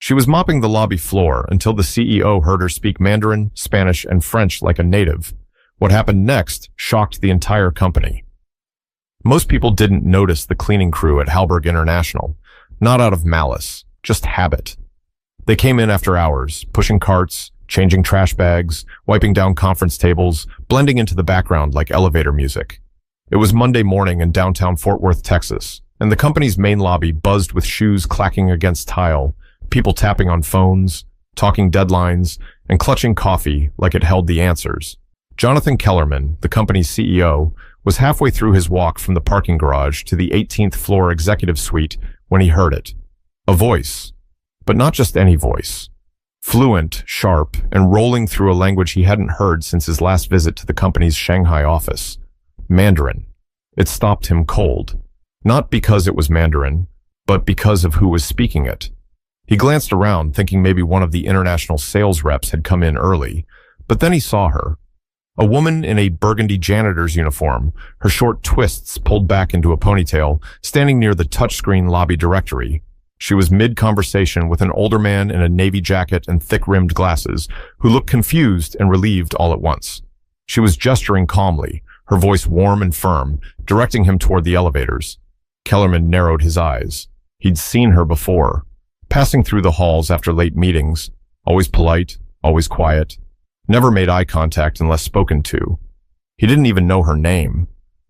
She was mopping the lobby floor until the CEO heard her speak Mandarin, Spanish, and French like a native. What happened next shocked the entire company. Most people didn't notice the cleaning crew at Halberg International, not out of malice, just habit. They came in after hours, pushing carts, changing trash bags, wiping down conference tables, blending into the background like elevator music. It was Monday morning in downtown Fort Worth, Texas, and the company's main lobby buzzed with shoes clacking against tile, people tapping on phones, talking deadlines, and clutching coffee like it held the answers. Jonathan Kellerman, the company's CEO, was halfway through his walk from the parking garage to the 18th floor executive suite when he heard it. A voice, but not just any voice. Fluent, sharp, and rolling through a language he hadn't heard since his last visit to the company's Shanghai office. Mandarin. It stopped him cold. Not because it was Mandarin, but because of who was speaking it. He glanced around, thinking maybe one of the international sales reps had come in early, but then he saw her. A woman in a burgundy janitor's uniform, her short twists pulled back into a ponytail, standing near the touchscreen lobby directory. She was mid-conversation with an older man in a navy jacket and thick-rimmed glasses, who looked confused and relieved all at once. She was gesturing calmly, her voice warm and firm, directing him toward the elevators. Kellerman narrowed his eyes. He'd seen her before, passing through the halls after late meetings, always polite, always quiet. Never made eye contact unless spoken to. He didn't even know her name.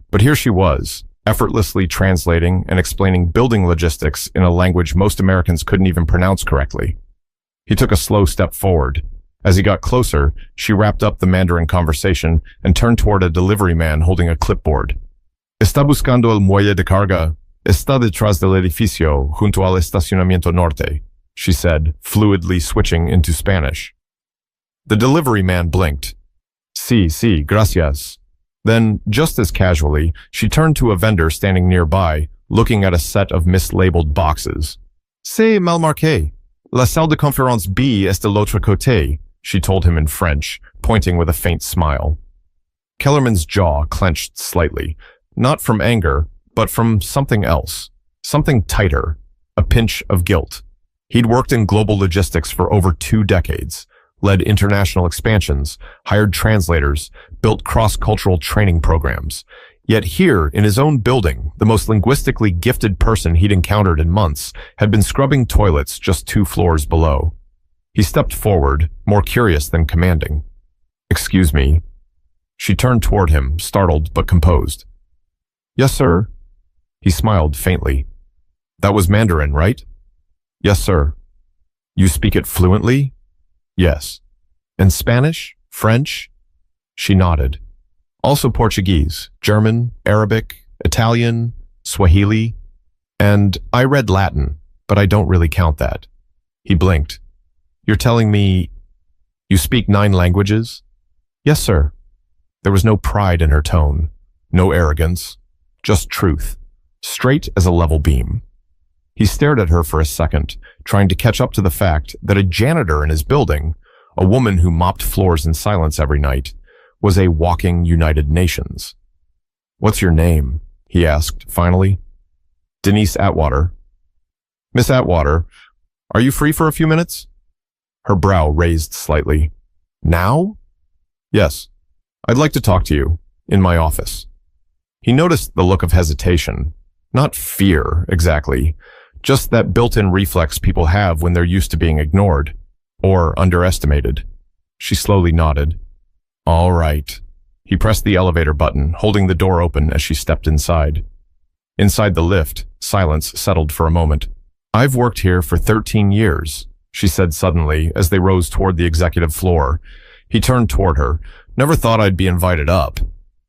But here she was, effortlessly translating and explaining building logistics in a language most Americans couldn't even pronounce correctly. He took a slow step forward. As he got closer, she wrapped up the Mandarin conversation and turned toward a delivery man holding a clipboard. Está buscando el muelle de carga. Está detrás del edificio junto al estacionamiento norte, she said, fluidly switching into Spanish. The delivery man blinked. Sí, gracias. Then, just as casually, she turned to a vendor standing nearby, looking at a set of mislabeled boxes. C'est mal marqué. La salle de conférence B est de l'autre côté, she told him in French, pointing with a faint smile. Kellerman's jaw clenched slightly, not from anger, but from something else, something tighter, a pinch of guilt. He'd worked in global logistics for over 2 decades, led international expansions, hired translators, built cross-cultural training programs. Yet here, in his own building, the most linguistically gifted person he'd encountered in months had been scrubbing toilets just 2 floors below. He stepped forward, more curious than commanding. Excuse me. She turned toward him, startled but composed. Yes, sir. He smiled faintly. That was Mandarin, right? Yes, sir. You speak it fluently? Yes. And Spanish? French? She nodded. Also Portuguese, German, Arabic, Italian, Swahili. And I read Latin, but I don't really count that. He blinked. You're telling me you speak 9 languages? Yes, sir. There was no pride in her tone, no arrogance, just truth, straight as a level beam. He stared at her for a second, trying to catch up to the fact that a janitor in his building, a woman who mopped floors in silence every night, was a walking United Nations. What's your name? He asked, finally. Denise Atwater. Miss Atwater, are you free for a few minutes? Her brow raised slightly. Now? Yes. I'd like to talk to you, in my office. He noticed the look of hesitation. Not fear, exactly. Just that built-in reflex people have when they're used to being ignored. Or underestimated. She slowly nodded. All right. He pressed the elevator button, holding the door open as she stepped inside. Inside the lift, silence settled for a moment. I've worked here for 13 years, she said suddenly as they rose toward the executive floor. He turned toward her. Never thought I'd be invited up.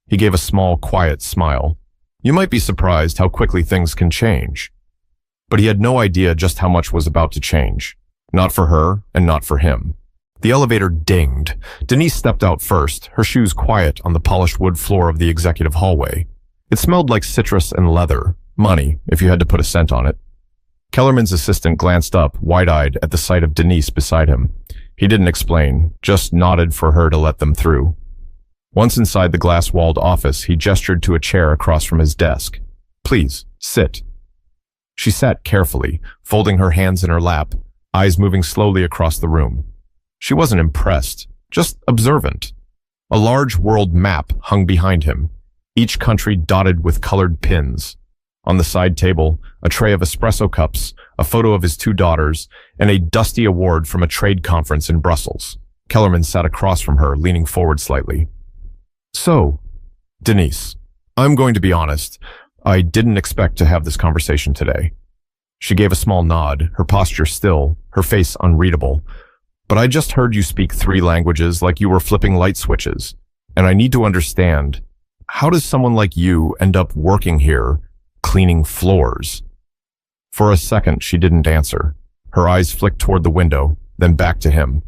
He gave a small, quiet smile. You might be surprised how quickly things can change. But he had no idea just how much was about to change. Not for her, and not for him. The elevator dinged. Denise stepped out first, her shoes quiet on the polished wood floor of the executive hallway. It smelled like citrus and leather, money, if you had to put a scent on it. Kellerman's assistant glanced up, wide-eyed, at the sight of Denise beside him. He didn't explain, just nodded for her to let them through. Once inside the glass-walled office, he gestured to a chair across from his desk. Please, sit. She sat carefully, folding her hands in her lap, eyes moving slowly across the room. She wasn't impressed, just observant. A large world map hung behind him, each country dotted with colored pins. On the side table, a tray of espresso cups, a photo of his two daughters, and a dusty award from a trade conference in Brussels. Kellerman sat across from her, leaning forward slightly. So, Denise, I'm going to be honest. I didn't expect to have this conversation today. She gave a small nod, her posture still, her face unreadable. But I just heard you speak 3 languages like you were flipping light switches. And I need to understand, how does someone like you end up working here, cleaning floors? For a second, she didn't answer. Her eyes flicked toward the window, then back to him.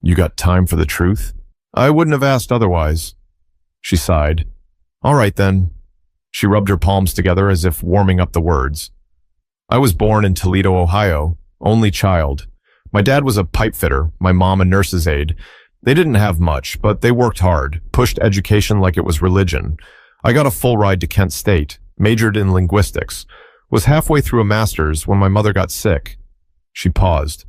You got time for the truth? I wouldn't have asked otherwise. She sighed. All right then. She rubbed her palms together as if warming up the words. I was born in Toledo, Ohio, only child. My dad was a pipe fitter, my mom a nurse's aide. They didn't have much, but they worked hard, pushed education like it was religion. I got a full ride to Kent State, majored in linguistics, was halfway through a master's when my mother got sick. She paused.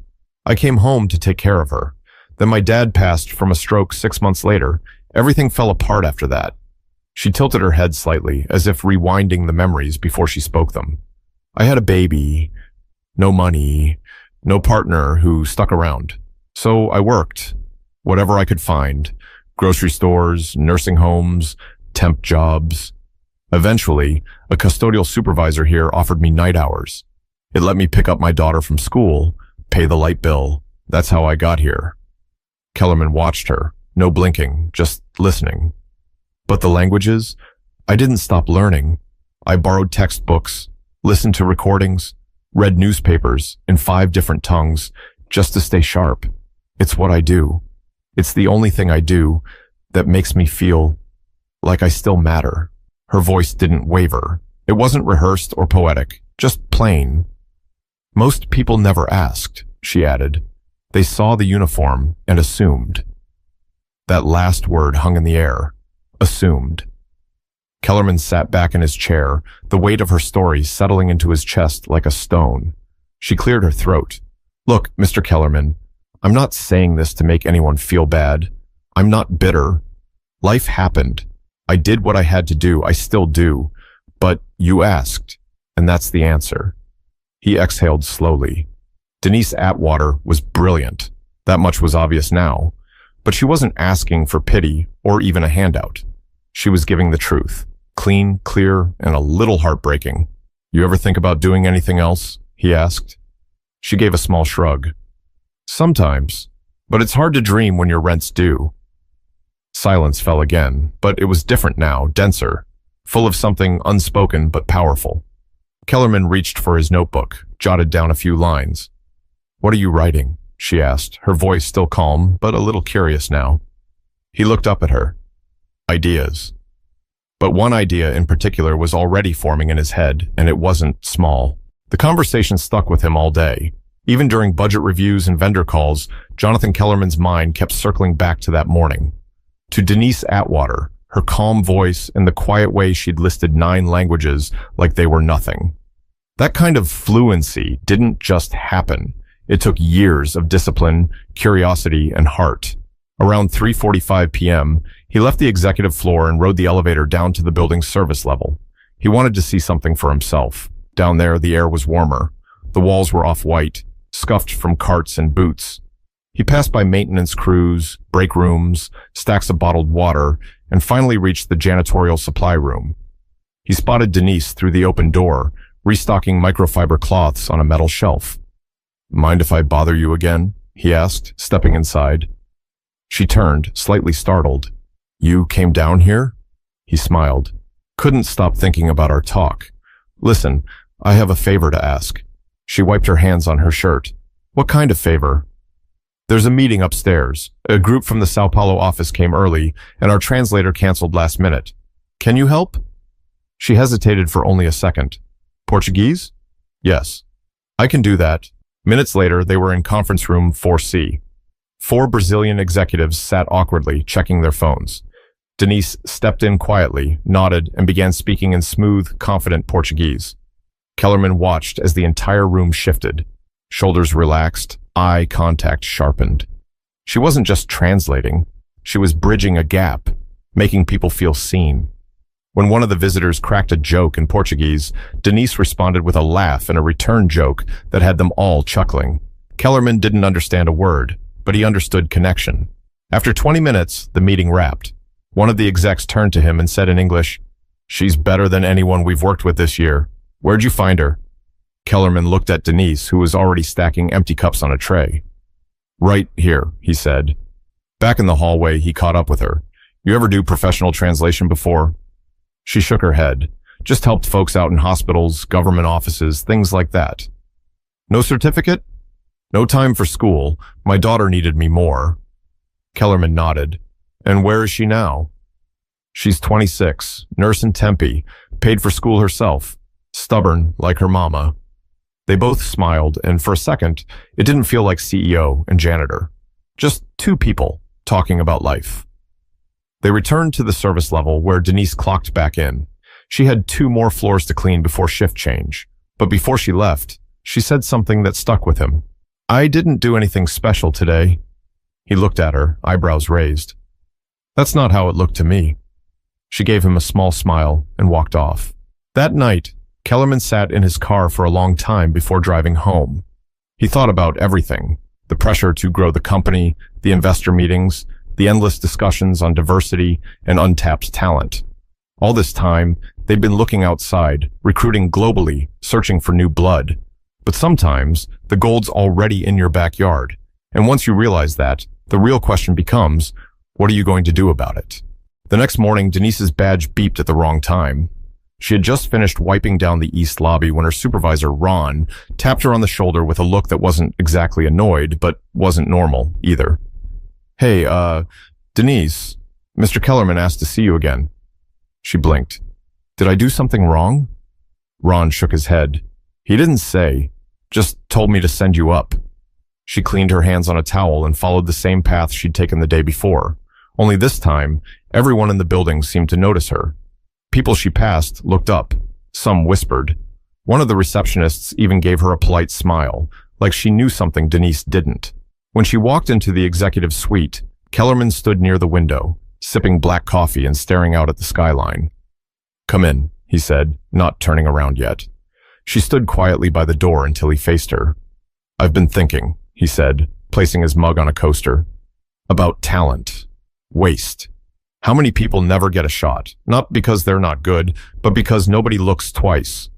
I came home to take care of her. Then my dad passed from a stroke 6 months later. Everything fell apart after that. She tilted her head slightly, as if rewinding the memories before she spoke them. I had a baby, no money, no partner who stuck around. So I worked, whatever I could find, grocery stores, nursing homes, temp jobs. Eventually, a custodial supervisor here offered me night hours. It let me pick up my daughter from school, pay the light bill. That's how I got here. Kellerman watched her, no blinking, just listening. But the languages? I didn't stop learning. I borrowed textbooks, listened to recordings, read newspapers in 5 different tongues just to stay sharp. It's what I do. It's the only thing I do that makes me feel like I still matter. Her voice didn't waver. It wasn't rehearsed or poetic, just plain. Most people never asked, she added. They saw the uniform and assumed. That last word hung in the air. Assumed. Kellerman sat back in his chair, the weight of her story settling into his chest like a stone. She cleared her throat. Look, Mr. Kellerman, I'm not saying this to make anyone feel bad. I'm not bitter. Life happened. I did what I had to do. I still do. But you asked, and that's the answer. He exhaled slowly. Denise Atwater was brilliant. That much was obvious now. But she wasn't asking for pity or even a handout. She was giving the truth. Clean, clear, and a little heartbreaking. You ever think about doing anything else? He asked. She gave a small shrug. Sometimes, but it's hard to dream when your rent's due. Silence fell again, but it was different now, denser, full of something unspoken but powerful. Kellerman reached for his notebook, jotted down a few lines. What are you writing? She asked, her voice still calm, but a little curious now. He looked up at her. Ideas. But one idea in particular was already forming in his head, and it wasn't small. The conversation stuck with him all day. Even during budget reviews and vendor calls, Jonathan Kellerman's mind kept circling back to that morning. To Denise Atwater, her calm voice and the quiet way she'd listed 9 languages like they were nothing. That kind of fluency didn't just happen. It took years of discipline, curiosity, and heart. Around 3:45 p.m., he left the executive floor and rode the elevator down to the building's service level. He wanted to see something for himself. Down there, the air was warmer. The walls were off-white, scuffed from carts and boots. He passed by maintenance crews, break rooms, stacks of bottled water, and finally reached the janitorial supply room. He spotted Denise through the open door, restocking microfiber cloths on a metal shelf. Mind if I bother you again? He asked, stepping inside. She turned, slightly startled. You came down here? He smiled. Couldn't stop thinking about our talk. Listen, I have a favor to ask. She wiped her hands on her shirt. What kind of favor? There's a meeting upstairs. A group from the Sao Paulo office came early, and our translator canceled last minute. Can you help? She hesitated for only a second. Portuguese? Yes. I can do that. Minutes later, they were in conference room 4C. 4 Brazilian executives sat awkwardly, checking their phones. Denise stepped in quietly, nodded, and began speaking in smooth, confident Portuguese. Kellerman watched as the entire room shifted. shoulders relaxed, eye contact sharpened. She wasn't just translating, she was bridging a gap, making people feel seen. When one of the visitors cracked a joke in Portuguese, Denise responded with a laugh and a return joke that had them all chuckling. Kellerman didn't understand a word, but he understood connection. After 20 minutes, the meeting wrapped. One of the execs turned to him and said in English, "She's better than anyone we've worked with this year. Where'd you find her?" Kellerman looked at Denise, who was already stacking empty cups on a tray. "Right here," he said. Back in the hallway, he caught up with her. "You ever do professional translation before?" She shook her head. "Just helped folks out in hospitals, government offices, things like that." "No certificate?" "No time for school. My daughter needed me more." Kellerman nodded. "And where is she now?" "She's 26, nurse in Tempe, paid for school herself, stubborn like her mama." They both smiled, and for a second, it didn't feel like CEO and janitor. Just two people talking about life. They returned to the service level where Denise clocked back in. She had 2 more floors to clean before shift change, but before she left, she said something that stuck with him. "I didn't do anything special today." He looked at her, eyebrows raised. "That's not how it looked to me." She gave him a small smile and walked off. That night, Kellerman sat in his car for a long time before driving home. He thought about everything: the pressure to grow the company, the investor meetings, the endless discussions on diversity and untapped talent. All this time, they'd been looking outside, recruiting globally, searching for new blood. But sometimes, the gold's already in your backyard. And once you realize that, the real question becomes, what are you going to do about it? The next morning, Denise's badge beeped at the wrong time. She had just finished wiping down the east lobby when her supervisor, Ron, tapped her on the shoulder with a look that wasn't exactly annoyed, but wasn't normal either. "Hey, Denise, Mr. Kellerman asked to see you again." She blinked. "Did I do something wrong?" Ron shook his head. "He didn't say, just told me to send you up." She cleaned her hands on a towel and followed the same path she'd taken the day before. Only this time, everyone in the building seemed to notice her. People she passed looked up. Some whispered. One of the receptionists even gave her a polite smile, like she knew something Denise didn't. When she walked into the executive suite, Kellerman stood near the window, sipping black coffee and staring out at the skyline. "Come in," he said, not turning around yet. She stood quietly by the door until he faced her. "I've been thinking," he said, placing his mug on a coaster, "about talent. Waste. How many people never get a shot, not because they're not good, but because nobody looks twice?"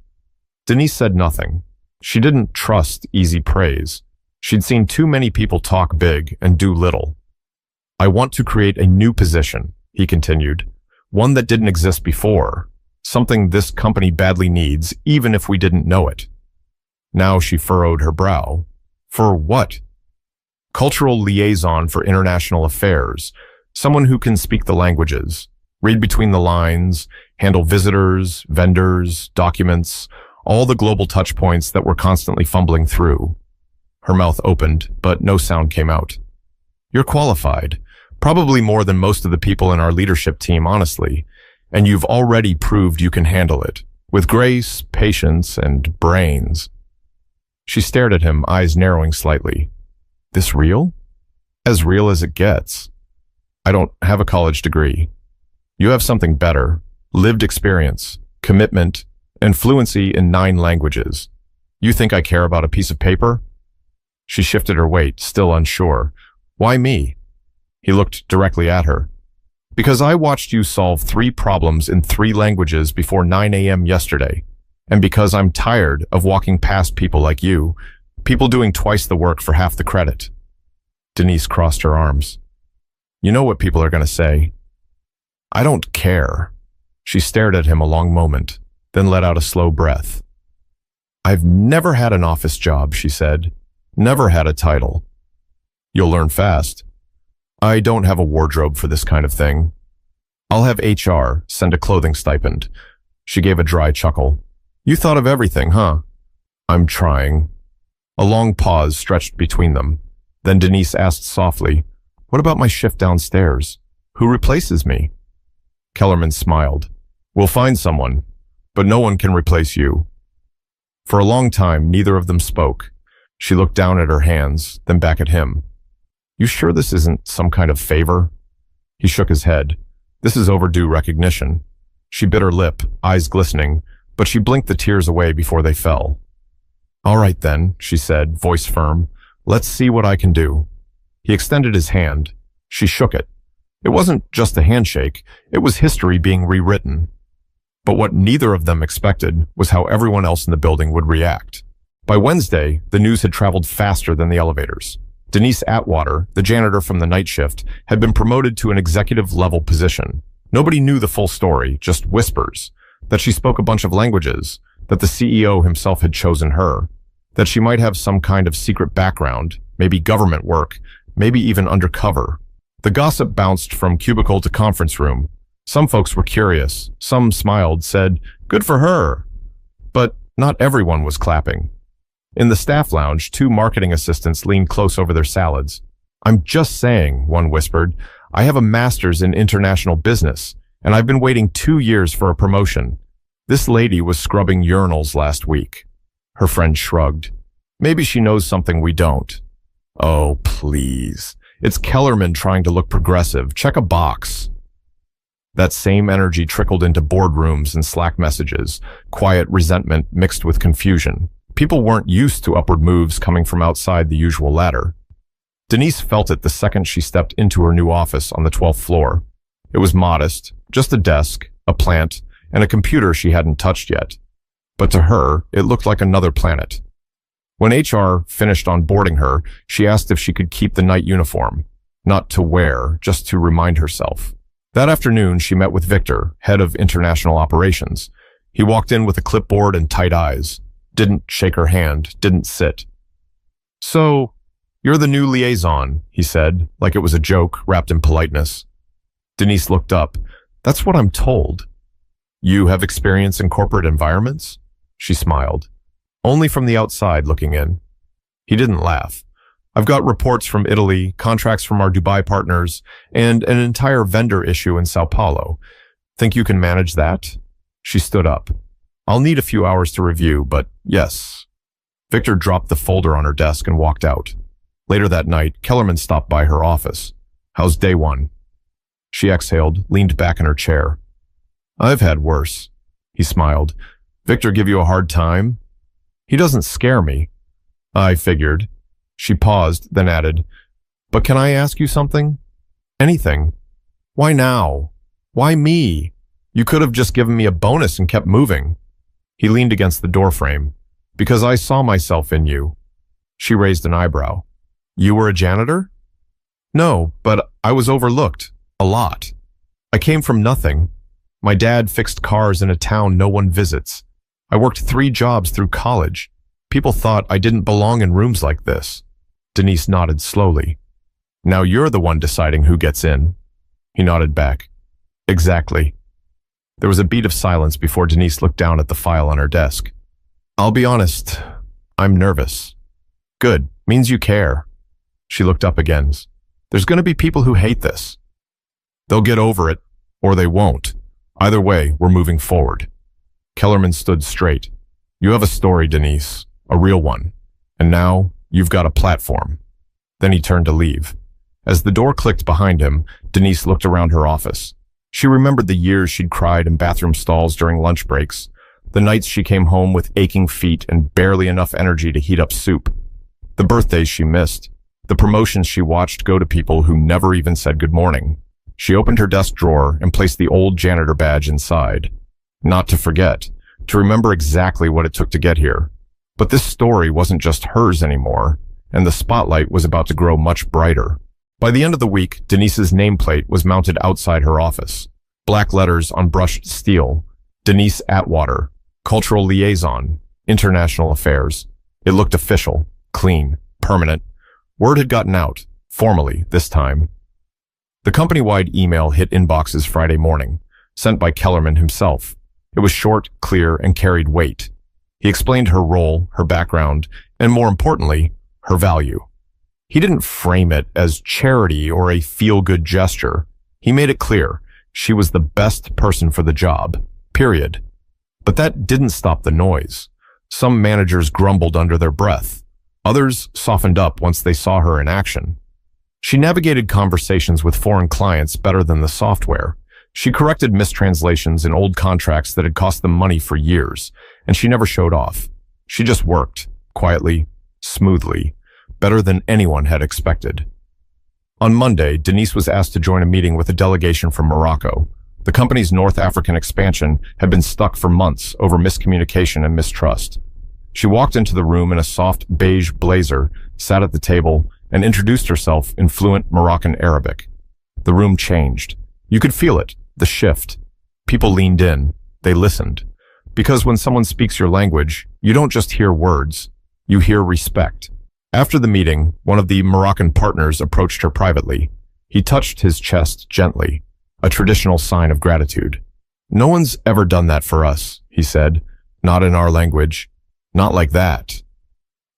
Denise said nothing. She didn't trust easy praise. She'd seen too many people talk big and do little. "I want to create a new position," he continued, "one that didn't exist before, something this company badly needs, even if we didn't know it." Now she furrowed her brow. "For what?" "Cultural liaison for international affairs, someone who can speak the languages, read between the lines, handle visitors, vendors, documents, all the global touch points that we're constantly fumbling through." Her mouth opened, but no sound came out. "You're qualified, probably more than most of the people in our leadership team, honestly, and you've already proved you can handle it, with grace, patience, and brains." She stared at him, eyes narrowing slightly. "This real?" "As real as it gets. I don't have a college degree. You have something better: lived experience, commitment, and fluency in 9 languages. You think I care about a piece of paper?" She shifted her weight, still unsure. "Why me?" He looked directly at her. "Because I watched you solve 3 problems in 3 languages before 9 a.m. yesterday. And because I'm tired of walking past people like you, people doing twice the work for half the credit." Denise crossed her arms. "You know what people are going to say." "I don't care." She stared at him a long moment, then let out a slow breath. "I've never had an office job," she said. "Never had a title." "You'll learn fast." "I don't have a wardrobe for this kind of thing." "I'll have HR send a clothing stipend." She gave a dry chuckle. "You thought of everything, huh?" "I'm trying." A long pause stretched between them. Then Denise asked softly, "What about my shift downstairs? Who replaces me?" Kellerman smiled. "We'll find someone, but no one can replace you." For a long time, neither of them spoke. She looked down at her hands, then back at him. You sure this isn't some kind of favor? He shook his head. This is overdue recognition. She bit her lip, eyes glistening, but she blinked the tears away before they fell. All right then, she said, voice firm. Let's see what I can do. He extended his hand. She shook it. It wasn't just a handshake, it was history being rewritten. But what neither of them expected was how everyone else in the building would react. By Wednesday, the news had traveled faster than the elevators. Denise Atwater, the janitor from the night shift, had been promoted to an executive-level position. Nobody knew the full story, just whispers, that she spoke a bunch of languages, that the CEO himself had chosen her, that she might have some kind of secret background, maybe government work, maybe even undercover. The gossip bounced from cubicle to conference room. Some folks were curious, some smiled, said, "Good for her." But not everyone was clapping. In the staff lounge, 2 marketing assistants leaned close over their salads. "I'm just saying," one whispered, "I have a master's in international business, and I've been waiting 2 years for a promotion. This lady was scrubbing urinals last week." Her friend shrugged. "Maybe she knows something we don't." "Oh, please. It's Kellerman trying to look progressive. Check a box." That same energy trickled into boardrooms and Slack messages, quiet resentment mixed with confusion. People weren't used to upward moves coming from outside the usual ladder. Denise felt it the second she stepped into her new office on the 12th floor. It was modest, just a desk, a plant, and a computer she hadn't touched yet. But to her, it looked like another planet. When HR finished onboarding her, she asked if she could keep the night uniform. Not to wear, just to remind herself. That afternoon, she met with Victor, head of international operations. He walked in with a clipboard and tight eyes. Didn't shake her hand, didn't sit. "So, you're the new liaison," he said, like it was a joke wrapped in politeness. Denise looked up. "That's what I'm told." "You have experience in corporate environments?" She smiled. "Only from the outside looking in." He didn't laugh. "I've got reports from Italy, contracts from our Dubai partners, and an entire vendor issue in Sao Paulo. Think you can manage that?" She stood up. "I'll need a few hours to review, but yes." Victor dropped the folder on her desk and walked out. Later that night, Kellerman stopped by her office. "How's day one?" She exhaled, leaned back in her chair. "I've had worse." He smiled. "Victor give you a hard time?" "He doesn't scare me." "I figured." She paused, then added, "But can I ask you something?" "Anything." "Why now? Why me? You could have just given me a bonus and kept moving." He leaned against the doorframe. "Because I saw myself in you." She raised an eyebrow. "You were a janitor?" "No, but I was overlooked. A lot. I came from nothing. My dad fixed cars in a town no one visits. I worked 3 jobs through college. People thought I didn't belong in rooms like this." Denise nodded slowly. "Now you're the one deciding who gets in." He nodded back. "Exactly." There was a beat of silence before Denise looked down at the file on her desk. "I'll be honest, I'm nervous." "Good, means you care." She looked up again. "There's going to be people who hate this. They'll get over it, or they won't. Either way, we're moving forward." Kellerman stood straight. "You have a story, Denise, a real one. And now, you've got a platform." Then he turned to leave. As the door clicked behind him, Denise looked around her office. She remembered the years she'd cried in bathroom stalls during lunch breaks, the nights she came home with aching feet and barely enough energy to heat up soup, the birthdays she missed, the promotions she watched go to people who never even said good morning. She opened her desk drawer and placed the old janitor badge inside. Not to forget, to remember exactly what it took to get here. But this story wasn't just hers anymore, and the spotlight was about to grow much brighter. By the end of the week, Denise's nameplate was mounted outside her office. Black letters on brushed steel. Denise Atwater, Cultural Liaison, International Affairs. It looked official, clean, permanent. Word had gotten out, formally this time. The company-wide email hit inboxes Friday morning, sent by Kellerman himself. It was short, clear, and carried weight. He explained her role, her background, and more importantly, her value. He didn't frame it as charity or a feel-good gesture. He made it clear she was the best person for the job, period. But that didn't stop the noise. Some managers grumbled under their breath. Others softened up once they saw her in action. She navigated conversations with foreign clients better than the software. She corrected mistranslations in old contracts that had cost them money for years, and she never showed off. She just worked, quietly, smoothly, better than anyone had expected. On Monday, Denise was asked to join a meeting with a delegation from Morocco. The company's North African expansion had been stuck for months over miscommunication and mistrust. She walked into the room in a soft beige blazer, sat at the table, and introduced herself in fluent Moroccan Arabic. The room changed. You could feel it, the shift. People leaned in. They listened. Because when someone speaks your language, you don't just hear words. You hear respect. After the meeting, one of the Moroccan partners approached her privately. He touched his chest gently, a traditional sign of gratitude. "No one's ever done that for us," he said. "Not in our language. Not like that."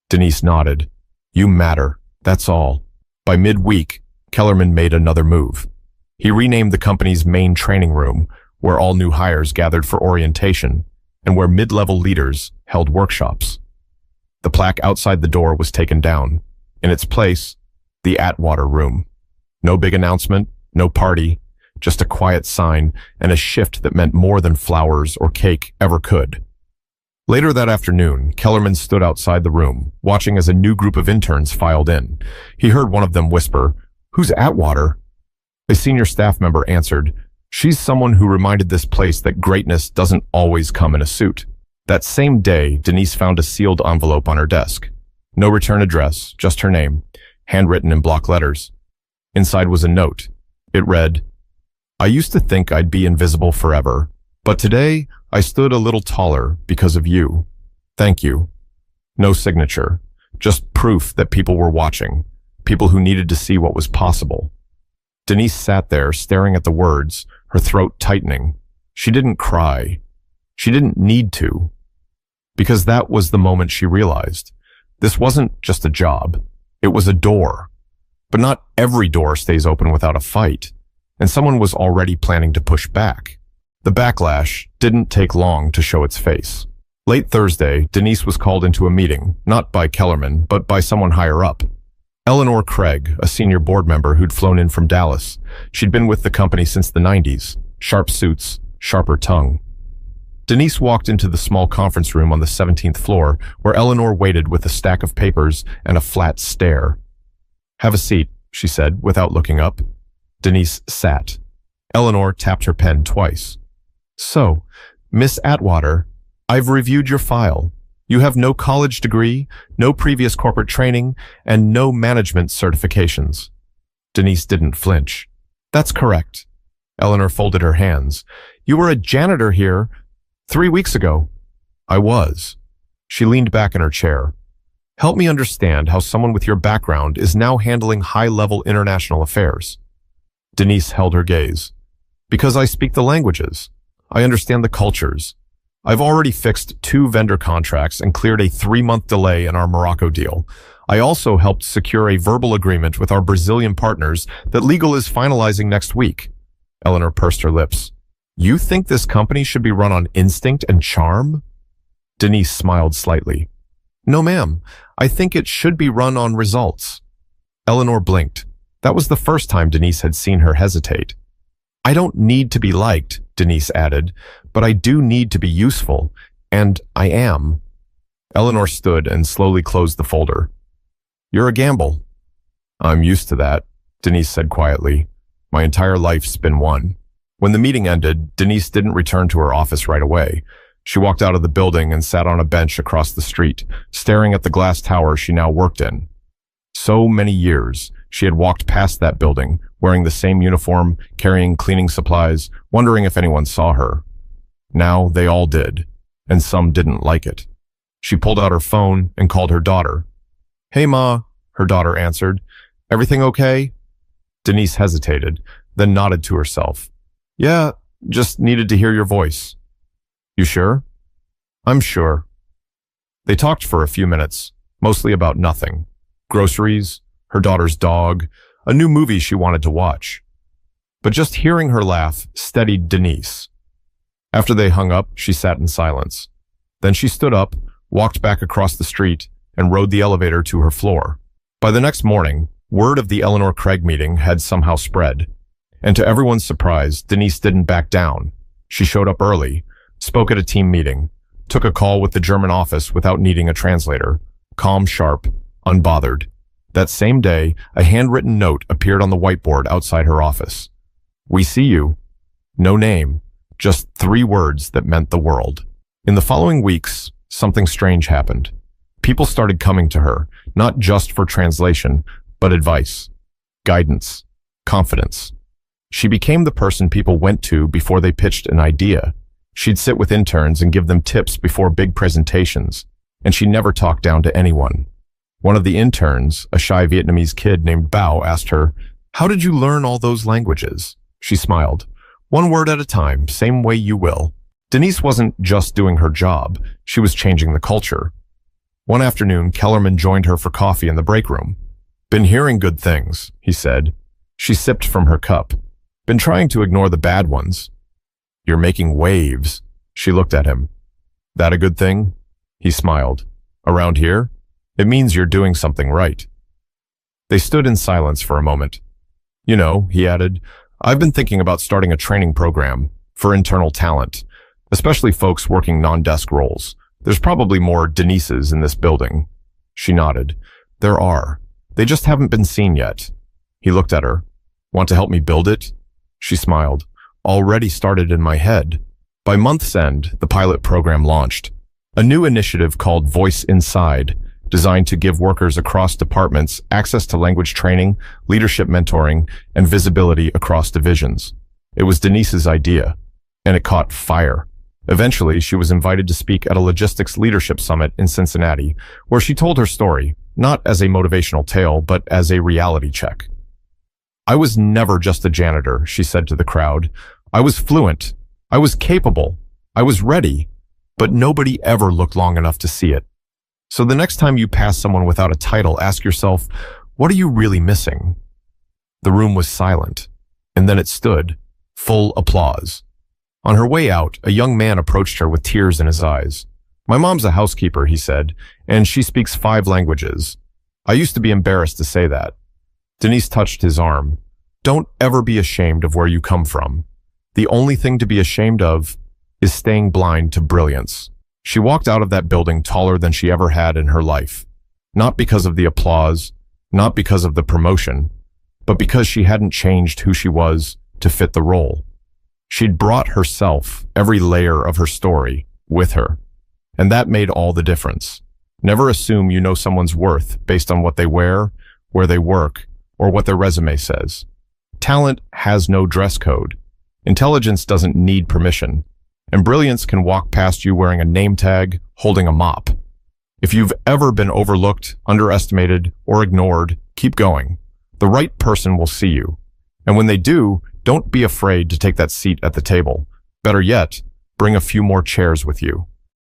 Denise nodded. "You matter. That's all." By mid-week, Kellerman made another move. He renamed the company's main training room, where all new hires gathered for orientation, and where mid-level leaders held workshops. The plaque outside the door was taken down. In its place, the Atwater room. No big announcement, no party, just a quiet sign and a shift that meant more than flowers or cake ever could. Later that afternoon, Kellerman stood outside the room, watching as a new group of interns filed in. He heard one of them whisper, "Who's Atwater?" A senior staff member answered, "She's someone who reminded this place that greatness doesn't always come in a suit." That same day, Denise found a sealed envelope on her desk. No return address, just her name, handwritten in block letters. Inside was a note. It read, "I used to think I'd be invisible forever, but today I stood a little taller because of you. Thank you." No signature, just proof that people were watching, people who needed to see what was possible. Denise sat there staring at the words, her throat tightening. She didn't cry. She didn't need to. Because that was the moment she realized. This wasn't just a job. It was a door. But not every door stays open without a fight. And someone was already planning to push back. The backlash didn't take long to show its face. Late Thursday, Denise was called into a meeting, not by Kellerman, but by someone higher up. Eleanor Craig, a senior board member who'd flown in from Dallas. She'd been with the company since the 90s. Sharp suits, sharper tongue. Denise walked into the small conference room on the 17th floor, where Eleanor waited with a stack of papers and a flat stare. "Have a seat," she said, without looking up. Denise sat. Eleanor tapped her pen twice. "So, Miss Atwater, I've reviewed your file. You have no college degree, no previous corporate training, and no management certifications." Denise didn't flinch. "That's correct." Eleanor folded her hands. "You were a janitor here 3 weeks ago." "I was." She leaned back in her chair. "Help me understand how someone with your background is now handling high-level international affairs." Denise held her gaze. "Because I speak the languages. I understand the cultures. I've already fixed 2 vendor contracts and cleared a 3-month delay in our Morocco deal. I also helped secure a verbal agreement with our Brazilian partners that legal is finalizing next week." Eleanor pursed her lips. "You think this company should be run on instinct and charm?" Denise smiled slightly. "No, ma'am. I think it should be run on results." Eleanor blinked. That was the first time Denise had seen her hesitate. "I don't need to be liked," Denise added, "but I do need to be useful, and I am." Eleanor stood and slowly closed the folder. "You're a gamble." "I'm used to that," Denise said quietly. "My entire life's been one." When the meeting ended, Denise didn't return to her office right away. She walked out of the building and sat on a bench across the street, staring at the glass tower she now worked in. So many years, she had walked past that building, wearing the same uniform, carrying cleaning supplies, wondering if anyone saw her. Now they all did, and some didn't like it. She pulled out her phone and called her daughter. "Hey, Ma," her daughter answered. "Everything okay?" Denise hesitated, then nodded to herself. "Yeah, just needed to hear your voice." "You sure?" "I'm sure." They talked for a few minutes, mostly about nothing. Groceries, her daughter's dog, a new movie she wanted to watch. But just hearing her laugh steadied Denise. After they hung up, she sat in silence. Then she stood up, walked back across the street, and rode the elevator to her floor. By the next morning, word of the Eleanor Craig meeting had somehow spread. And to everyone's surprise, Denise didn't back down. She showed up early, spoke at a team meeting, took a call with the German office without needing a translator, calm, sharp, unbothered. That same day, a handwritten note appeared on the whiteboard outside her office. "We see you." No name, just 3 words that meant the world. In the following weeks, something strange happened. People started coming to her, not just for translation, but advice, guidance, confidence. She became the person people went to before they pitched an idea. She'd sit with interns and give them tips before big presentations, and she never talked down to anyone. One of the interns, a shy Vietnamese kid named Bao, asked her, "How did you learn all those languages?" She smiled. "1 word at a time, same way you will." Denise wasn't just doing her job, she was changing the culture. One afternoon, Kellerman joined her for coffee in the break room. "Been hearing good things," he said. She sipped from her cup. "Been trying to ignore the bad ones." "You're making waves." She looked at him. "That a good thing?" He smiled. "Around here? It means you're doing something right." They stood in silence for a moment. "You know," he added, "I've been thinking about starting a training program for internal talent, especially folks working non-desk roles. There's probably more Denises in this building." She nodded. "There are. They just haven't been seen yet." He looked at her. "Want to help me build it?" She smiled. "Already started in my head." By month's end, the pilot program launched. A new initiative called Voice Inside, designed to give workers across departments access to language training, leadership mentoring, and visibility across divisions. It was Denise's idea, and it caught fire. Eventually, she was invited to speak at a logistics leadership summit in Cincinnati, where she told her story, not as a motivational tale, but as a reality check. "I was never just a janitor," she said to the crowd. "I was fluent. I was capable. I was ready. But nobody ever looked long enough to see it. So the next time you pass someone without a title, ask yourself, what are you really missing?" The room was silent, and then it stood, full applause. On her way out, a young man approached her with tears in his eyes. "My mom's a housekeeper," he said, "and she speaks 5 languages. I used to be embarrassed to say that." Denise touched his arm. "Don't ever be ashamed of where you come from. The only thing to be ashamed of is staying blind to brilliance." She walked out of that building taller than she ever had in her life. Not because of the applause, not because of the promotion, but because she hadn't changed who she was to fit the role. She'd brought herself, every layer of her story, with her. And that made all the difference. Never assume you know someone's worth based on what they wear, where they work, or what their resume says. Talent has no dress code. Intelligence doesn't need permission. And brilliance can walk past you wearing a name tag, holding a mop. If you've ever been overlooked, underestimated, or ignored, keep going. The right person will see you. And when they do, don't be afraid to take that seat at the table. Better yet, bring a few more chairs with you.